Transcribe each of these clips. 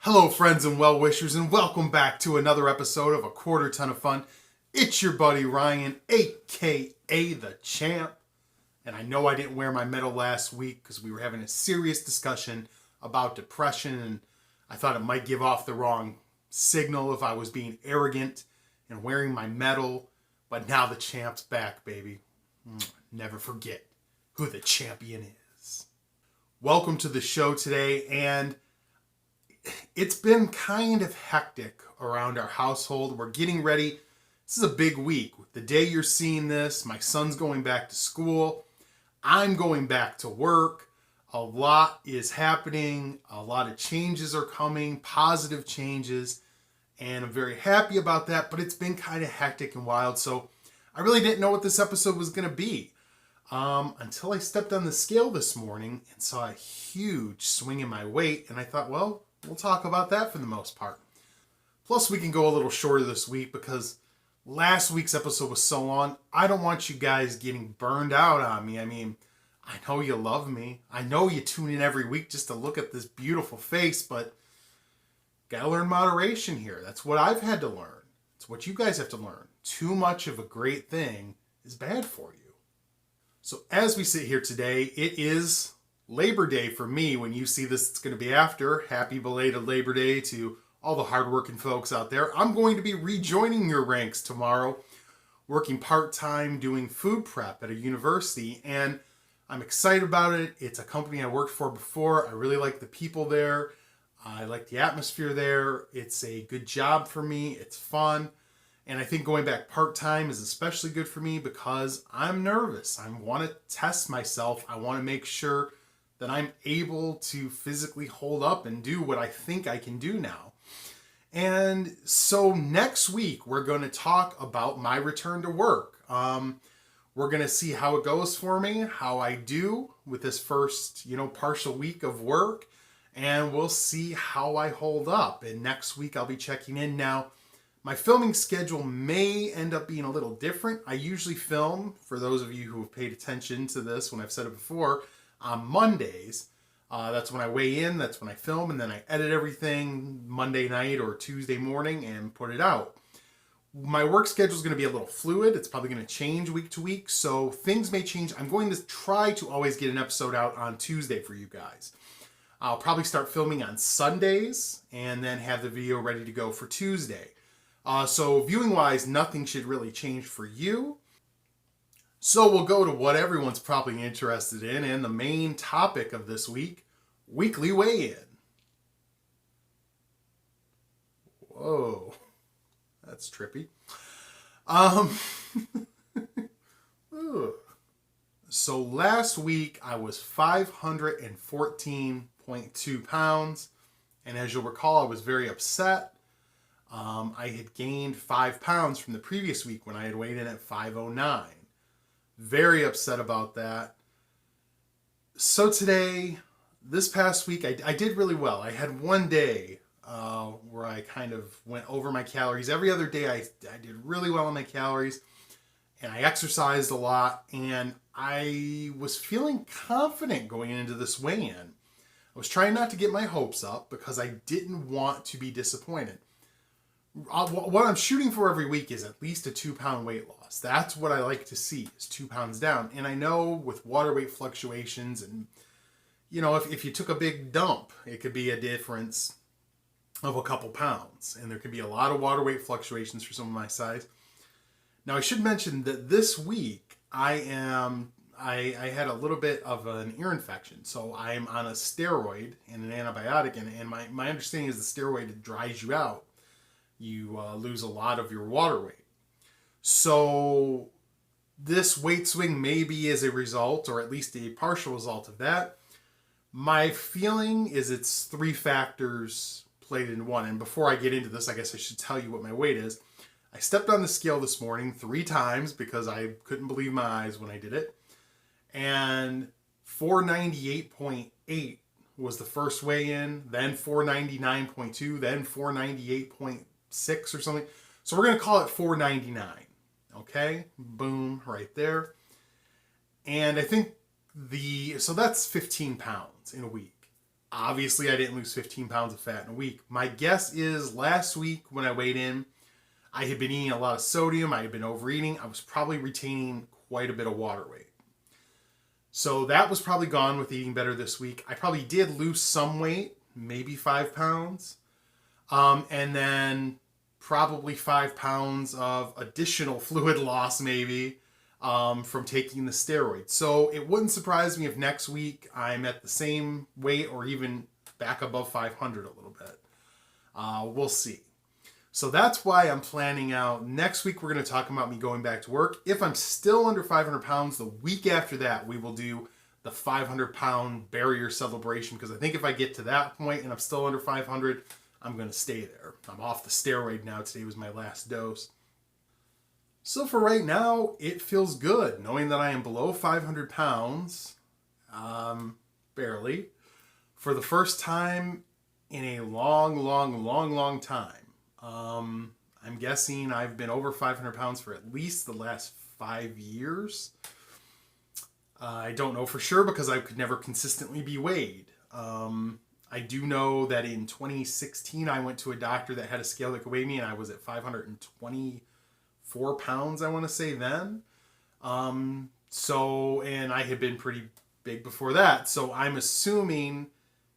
Hello, friends and well-wishers, and welcome back to another episode of A Quarter Ton of Fun. It's your buddy Ryan, a.k.a. The Champ. And I know I didn't wear my medal last week because we were having a serious discussion about depression, and I thought it might give off the wrong signal if I was being arrogant and wearing my medal. But now the champ's back, baby. Never forget who the champion is. Welcome to the show today, and it's been kind of hectic around our household. We're getting ready. This is a big week. The day you're seeing this, my son's going back to school. I'm going back to work. A lot is happening. A lot of changes are coming, positive changes, and I'm very happy about that, but it's been kind of hectic and wild, so I really didn't know what this episode was going to be until I stepped on the scale this morning and saw a huge swing in my weight, and I thought, well, we'll talk about that for the most part. Plus, we can go a little shorter this week because last week's episode was so long. I don't want you guys getting burned out on me. I mean, I know you love me. I know you tune in every week just to look at this beautiful face, but gotta learn moderation here. That's what I've had to learn. It's what you guys have to learn. Too much of a great thing is bad for you. So as we sit here today, it is Labor Day for me. When you see this, it's going to be after. Happy belated Labor Day to all the hardworking folks out there. I'm going to be rejoining your ranks tomorrow, working part-time doing food prep at a university, and I'm excited about it. It's a company I worked for before. I really like the people there. I like the atmosphere there. It's a good job for me. It's fun. And I think going back part-time is especially good for me because I'm nervous. I want to test myself. I want to make sure that I'm able to physically hold up and do what I think I can do now. And so next week, we're going to talk about my return to work. We're going to see how it goes for me, how I do with this first, partial week of work, and we'll see how I hold up. And next week, I'll be checking in. Now, my filming schedule may end up being a little different. I usually film, for those of you who have paid attention to this when I've said it before, on Mondays. That's when I weigh in, that's when I film, and then I edit everything Monday night or Tuesday morning and put it out. My work schedule is going to be a little fluid. It's probably going to change week to week, so things may change. I'm going to try to always get an episode out on Tuesday for you guys. I'll probably start filming on Sundays and then have the video ready to go for Tuesday. So viewing-wise, nothing should really change for you. So we'll go to what everyone's probably interested in, and the main topic of this week, weekly weigh-in. Whoa, that's trippy. So last week I was 514.2 pounds, and as you'll recall, I was very upset. I had gained 5 pounds from the previous week when I had weighed in at 509. Very upset about that. So today, this past week, I did really well. I had one day where I kind of went over my calories. Every other day, I did really well on my calories, and I exercised a lot, and I was feeling confident going into this weigh-in. I was trying not to get my hopes up because I didn't want to be disappointed. What I'm shooting for every week is at least a 2-pound weight loss. That's what I like to see, is 2 pounds down. And I know with water weight fluctuations and, if you took a big dump, it could be a difference of a couple pounds. And there could be a lot of water weight fluctuations for someone my size. Now, I should mention that this week I had a little bit of an ear infection. So I'm on a steroid and an antibiotic. And my understanding is the steroid dries you out. You lose a lot of your water weight. So this weight swing maybe is a result, or at least a partial result of that. My feeling is it's 3 factors played in one. And before I get into this, I guess I should tell you what my weight is. I stepped on the scale this morning 3 times because I couldn't believe my eyes when I did it. And 498.8 was the first weigh-in, then 499.2, then 498.6 or something. So we're going to call it 499. Okay? Boom, right there. And I think so that's 15 pounds in a week. Obviously, I didn't lose 15 pounds of fat in a week. My guess is last week when I weighed in, I had been eating a lot of sodium. I had been overeating. I was probably retaining quite a bit of water weight. So that was probably gone with eating better this week. I probably did lose some weight, maybe 5 pounds. And then probably 5 pounds of additional fluid loss maybe from taking the steroids. So it wouldn't surprise me if next week I'm at the same weight or even back above 500 a little bit. We'll see. So that's why I'm planning out. Next week, we're going to talk about me going back to work. If I'm still under 500 pounds, the week after that, we will do the 500-pound barrier celebration. Because I think if I get to that point and I'm still under 500, I'm going to stay there. I'm off the steroid now. Today was my last dose. So for right now, it feels good knowing that I am below 500 pounds, barely, for the first time in a long time. I'm guessing I've been over 500 pounds for at least the last 5 years. I don't know for sure because I could never consistently be weighed. I do know that in 2016, I went to a doctor that had a scale that could weigh me, and I was at 524 pounds, I want to say then. And I had been pretty big before that. So I'm assuming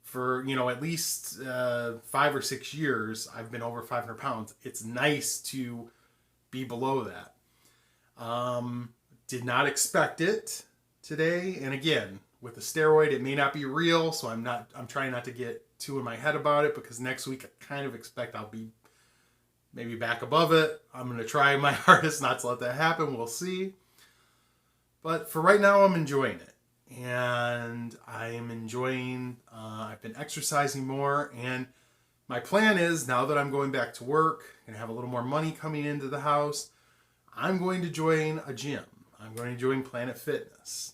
for, at least 5 or 6 years, I've been over 500 pounds. It's nice to be below that. Did not expect it today. And again, with the steroid, it may not be real. So I'm trying not to get too in my head about it because next week I kind of expect I'll be maybe back above it. I'm going to try my hardest not to let that happen. We'll see. But for right now, I'm enjoying it. And I am enjoying, I've been exercising more, and my plan is, now that I'm going back to work and have a little more money coming into the house, I'm going to join a gym. I'm going to join Planet Fitness.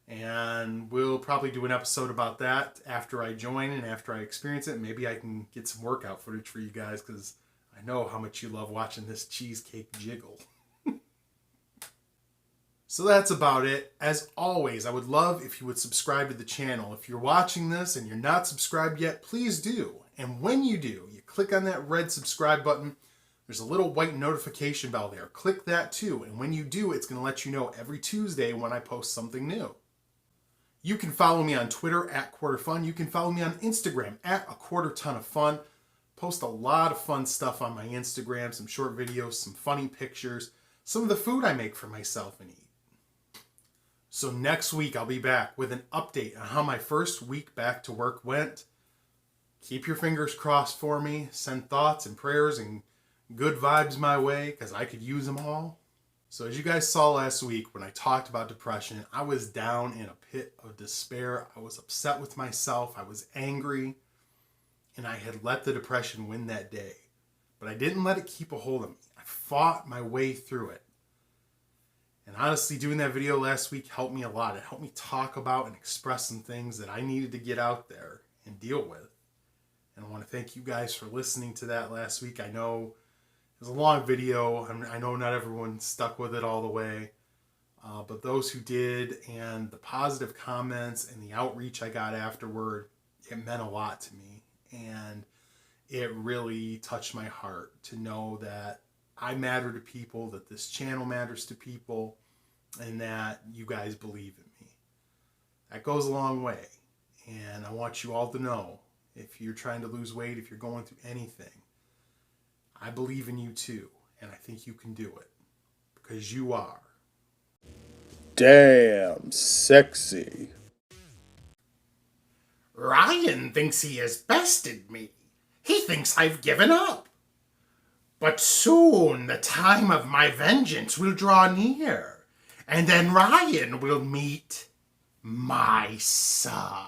And we'll probably do an episode about that after I join and after I experience it. Maybe I can get some workout footage for you guys because I know how much you love watching this cheesecake jiggle. So that's about it. As always, I would love if you would subscribe to the channel. If you're watching this and you're not subscribed yet, please do. And when you do, you click on that red subscribe button. There's a little white notification bell there. Click that too. And when you do, it's going to let you know every Tuesday when I post something new. You can follow me on Twitter @QuarterFun. You can follow me on Instagram @A quarter ton of fun. Post a lot of fun stuff on my Instagram, some short videos, some funny pictures, some of the food I make for myself and eat. So next week, I'll be back with an update on how my first week back to work went. Keep your fingers crossed for me. Send thoughts and prayers and good vibes my way because I could use them all. So as you guys saw last week when I talked about depression, I was down in a pit of despair. I was upset with myself. I was angry. And I had let the depression win that day. But I didn't let it keep a hold of me. I fought my way through it. And honestly, doing that video last week helped me a lot. It helped me talk about and express some things that I needed to get out there and deal with. And I want to thank you guys for listening to that last week. I know it was a long video. I know not everyone stuck with it all the way. But those who did, and the positive comments and the outreach I got afterward, it meant a lot to me. And it really touched my heart to know that I matter to people, that this channel matters to people, and that you guys believe in me. That goes a long way. And I want you all to know, if you're trying to lose weight, if you're going through anything, I believe in you too. And I think you can do it. Because you are damn sexy. Ryan thinks he has bested me. He thinks I've given up. But soon the time of my vengeance will draw near, and then Ryan will meet my son.